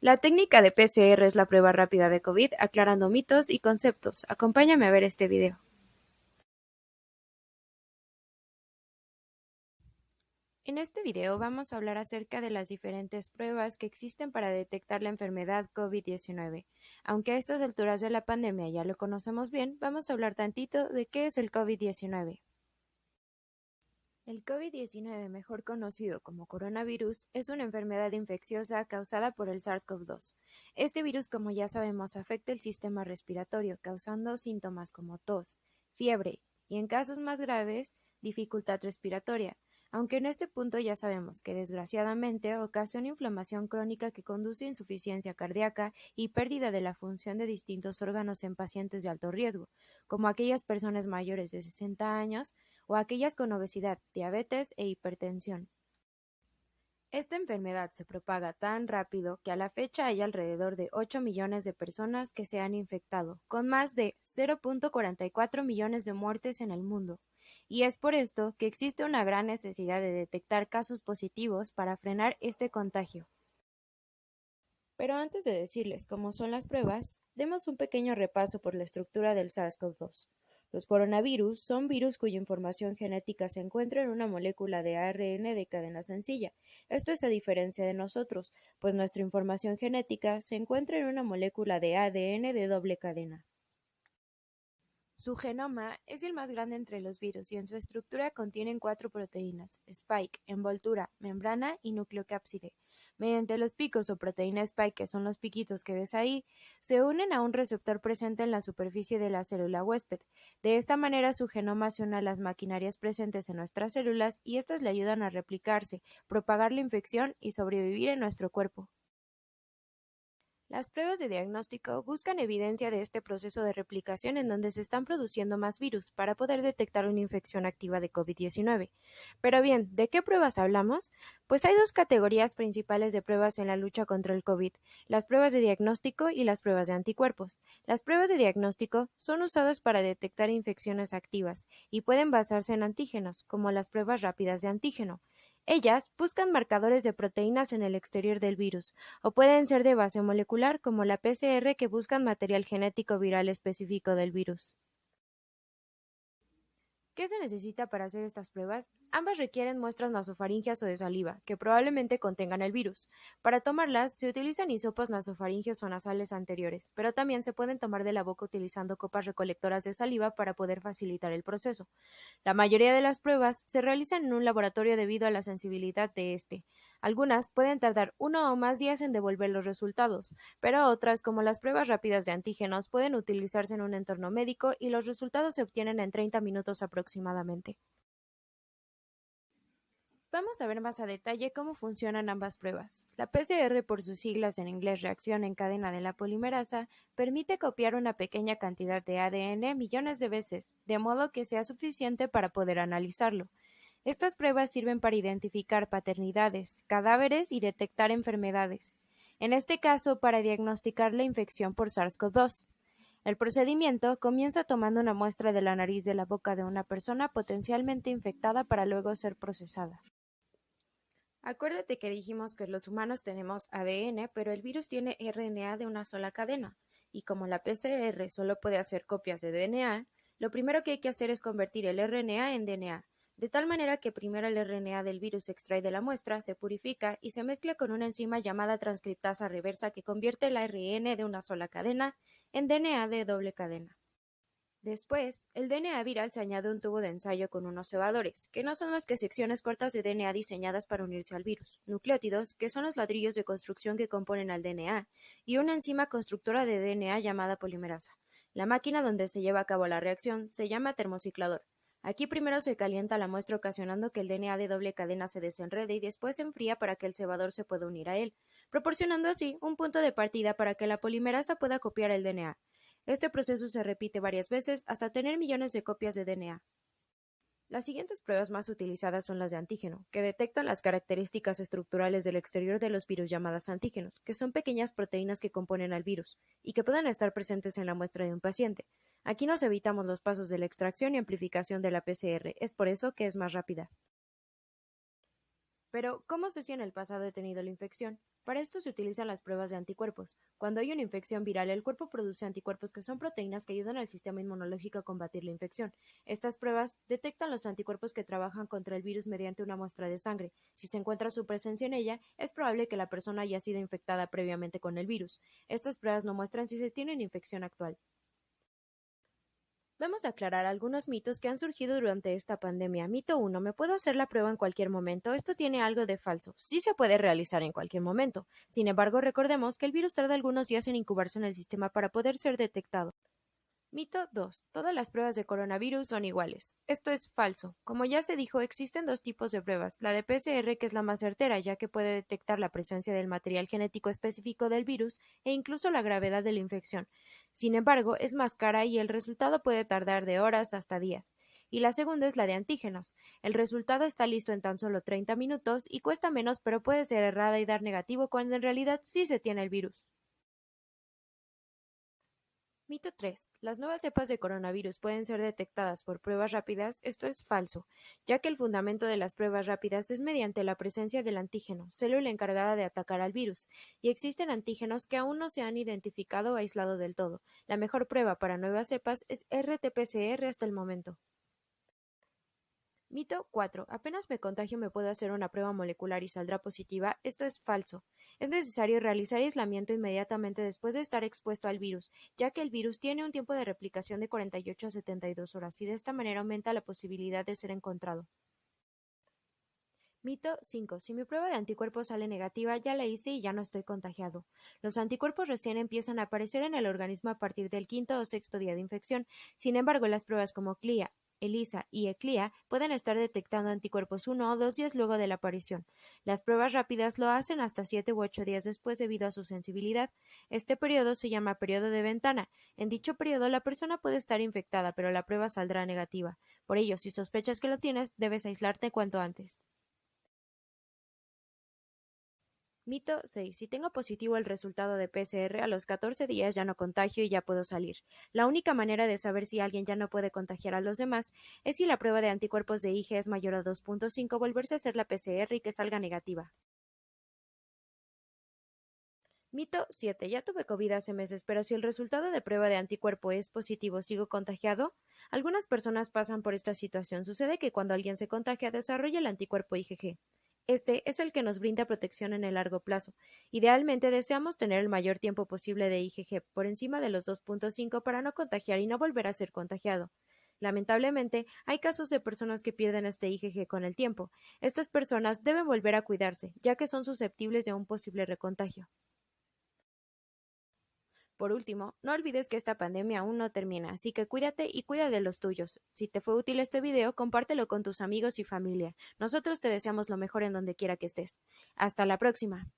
La técnica de PCR es la prueba rápida de COVID, aclarando mitos y conceptos. Acompáñame a ver este video. En este video vamos a hablar acerca de las diferentes pruebas que existen para detectar la enfermedad COVID-19. Aunque a estas alturas de la pandemia ya lo conocemos bien, vamos a hablar tantito de qué es el COVID-19. El COVID-19, mejor conocido como coronavirus, es una enfermedad infecciosa causada por el SARS-CoV-2. Este virus, como ya sabemos, afecta el sistema respiratorio, causando síntomas como tos, fiebre y, en casos más graves, dificultad respiratoria. Aunque en este punto ya sabemos que desgraciadamente ocasiona inflamación crónica que conduce a insuficiencia cardíaca y pérdida de la función de distintos órganos en pacientes de alto riesgo, como aquellas personas mayores de 60 años, o aquellas con obesidad, diabetes e hipertensión. Esta enfermedad se propaga tan rápido que a la fecha hay alrededor de 8 millones de personas que se han infectado, con más de 0.44 millones de muertes en el mundo. Y es por esto que existe una gran necesidad de detectar casos positivos para frenar este contagio. Pero antes de decirles cómo son las pruebas, demos un pequeño repaso por la estructura del SARS-CoV-2. Los coronavirus son virus cuya información genética se encuentra en una molécula de ARN de cadena sencilla. Esto es a diferencia de nosotros, pues nuestra información genética se encuentra en una molécula de ADN de doble cadena. Su genoma es el más grande entre los virus y en su estructura contienen 4 proteínas: spike, envoltura, membrana y nucleocápside. Mediante los picos o proteína spike, que son los piquitos que ves ahí, se unen a un receptor presente en la superficie de la célula huésped. De esta manera su genoma se une a las maquinarias presentes en nuestras células y estas le ayudan a replicarse, propagar la infección y sobrevivir en nuestro cuerpo. Las pruebas de diagnóstico buscan evidencia de este proceso de replicación en donde se están produciendo más virus para poder detectar una infección activa de COVID-19. Pero bien, ¿de qué pruebas hablamos? Pues hay dos categorías principales de pruebas en la lucha contra el COVID: las pruebas de diagnóstico y las pruebas de anticuerpos. Las pruebas de diagnóstico son usadas para detectar infecciones activas y pueden basarse en antígenos, como las pruebas rápidas de antígeno. Ellas buscan marcadores de proteínas en el exterior del virus, o pueden ser de base molecular, como la PCR, que buscan material genético viral específico del virus. ¿Qué se necesita para hacer estas pruebas? Ambas requieren muestras nasofaringeas o de saliva, que probablemente contengan el virus. Para tomarlas, se utilizan hisopos nasofaringeos o nasales anteriores, pero también se pueden tomar de la boca utilizando copas recolectoras de saliva para poder facilitar el proceso. La mayoría de las pruebas se realizan en un laboratorio debido a la sensibilidad de este. Algunas pueden tardar 1 o más días en devolver los resultados, pero otras, como las pruebas rápidas de antígenos, pueden utilizarse en un entorno médico y los resultados se obtienen en 30 minutos aproximadamente. Vamos a ver más a detalle cómo funcionan ambas pruebas. La PCR, por sus siglas en inglés reacción en cadena de la polimerasa, permite copiar una pequeña cantidad de ADN millones de veces, de modo que sea suficiente para poder analizarlo. Estas pruebas sirven para identificar paternidades, cadáveres y detectar enfermedades, en este caso para diagnosticar la infección por SARS-CoV-2. El procedimiento comienza tomando una muestra de la nariz de la boca de una persona potencialmente infectada para luego ser procesada. Acuérdate que dijimos que los humanos tenemos ADN, pero el virus tiene RNA de una sola cadena, y como la PCR solo puede hacer copias de DNA, lo primero que hay que hacer es convertir el RNA en DNA, de tal manera que primero el RNA del virus se extrae de la muestra, se purifica y se mezcla con una enzima llamada transcriptasa reversa que convierte el ARN de una sola cadena en DNA de doble cadena. Después, el DNA viral se añade a un tubo de ensayo con unos cebadores, que no son más que secciones cortas de DNA diseñadas para unirse al virus, nucleótidos, que son los ladrillos de construcción que componen al DNA, y una enzima constructora de DNA llamada polimerasa. La máquina donde se lleva a cabo la reacción se llama termociclador. Aquí primero se calienta la muestra ocasionando que el DNA de doble cadena se desenrede y después se enfría para que el cebador se pueda unir a él, proporcionando así un punto de partida para que la polimerasa pueda copiar el DNA. Este proceso se repite varias veces hasta tener millones de copias de DNA. Las siguientes pruebas más utilizadas son las de antígeno, que detectan las características estructurales del exterior de los virus llamadas antígenos, que son pequeñas proteínas que componen al virus y que pueden estar presentes en la muestra de un paciente. Aquí nos evitamos los pasos de la extracción y amplificación de la PCR, es por eso que es más rápida. Pero, ¿cómo sé si en el pasado he tenido la infección? Para esto se utilizan las pruebas de anticuerpos. Cuando hay una infección viral, el cuerpo produce anticuerpos que son proteínas que ayudan al sistema inmunológico a combatir la infección. Estas pruebas detectan los anticuerpos que trabajan contra el virus mediante una muestra de sangre. Si se encuentra su presencia en ella, es probable que la persona haya sido infectada previamente con el virus. Estas pruebas no muestran si se tiene una infección actual. Vamos a aclarar algunos mitos que han surgido durante esta pandemia. Mito 1. ¿Me puedo hacer la prueba en cualquier momento? Esto tiene algo de falso. Sí se puede realizar en cualquier momento. Sin embargo, recordemos que el virus tarda algunos días en incubarse en el sistema para poder ser detectado. Mito 2. Todas las pruebas de coronavirus son iguales. Esto es falso. Como ya se dijo, existen dos tipos de pruebas. La de PCR, que es la más certera, ya que puede detectar la presencia del material genético específico del virus e incluso la gravedad de la infección. Sin embargo, es más cara y el resultado puede tardar de horas hasta días. Y la segunda es la de antígenos. El resultado está listo en tan solo 30 minutos y cuesta menos, pero puede ser errada y dar negativo cuando en realidad sí se tiene el virus. Mito 3. Las nuevas cepas de coronavirus pueden ser detectadas por pruebas rápidas. Esto es falso, ya que el fundamento de las pruebas rápidas es mediante la presencia del antígeno, célula encargada de atacar al virus, y existen antígenos que aún no se han identificado o aislado del todo. La mejor prueba para nuevas cepas es RT-PCR hasta el momento. Mito 4. Apenas me contagio me puedo hacer una prueba molecular y saldrá positiva. Esto es falso. Es necesario realizar aislamiento inmediatamente después de estar expuesto al virus, ya que el virus tiene un tiempo de replicación de 48 a 72 horas y de esta manera aumenta la posibilidad de ser encontrado. Mito 5. Si mi prueba de anticuerpos sale negativa, ya la hice y ya no estoy contagiado. Los anticuerpos recién empiezan a aparecer en el organismo a partir del quinto o sexto día de infección. Sin embargo, las pruebas como CLIA, ELISA y ECLIA pueden estar detectando anticuerpos 1 o 2 días luego de la aparición. Las pruebas rápidas lo hacen hasta 7 u 8 días después debido a su sensibilidad. Este periodo se llama periodo de ventana. En dicho periodo la persona puede estar infectada, pero la prueba saldrá negativa. Por ello, si sospechas que lo tienes, debes aislarte cuanto antes. Mito 6. Si tengo positivo el resultado de PCR, a los 14 días ya no contagio y ya puedo salir. La única manera de saber si alguien ya no puede contagiar a los demás es si la prueba de anticuerpos de IgE es mayor a 2.5, volverse a hacer la PCR y que salga negativa. Mito 7. Ya tuve COVID hace meses, pero si el resultado de prueba de anticuerpo es positivo, ¿sigo contagiado? Algunas personas pasan por esta situación. Sucede que cuando alguien se contagia, desarrolla el anticuerpo IgG. Este es el que nos brinda protección en el largo plazo. Idealmente deseamos tener el mayor tiempo posible de IgG por encima de los 2.5 para no contagiar y no volver a ser contagiado. Lamentablemente, hay casos de personas que pierden este IgG con el tiempo. Estas personas deben volver a cuidarse, ya que son susceptibles de un posible recontagio. Por último, no olvides que esta pandemia aún no termina, así que cuídate y cuida de los tuyos. Si te fue útil este video, compártelo con tus amigos y familia. Nosotros te deseamos lo mejor en donde quiera que estés. Hasta la próxima.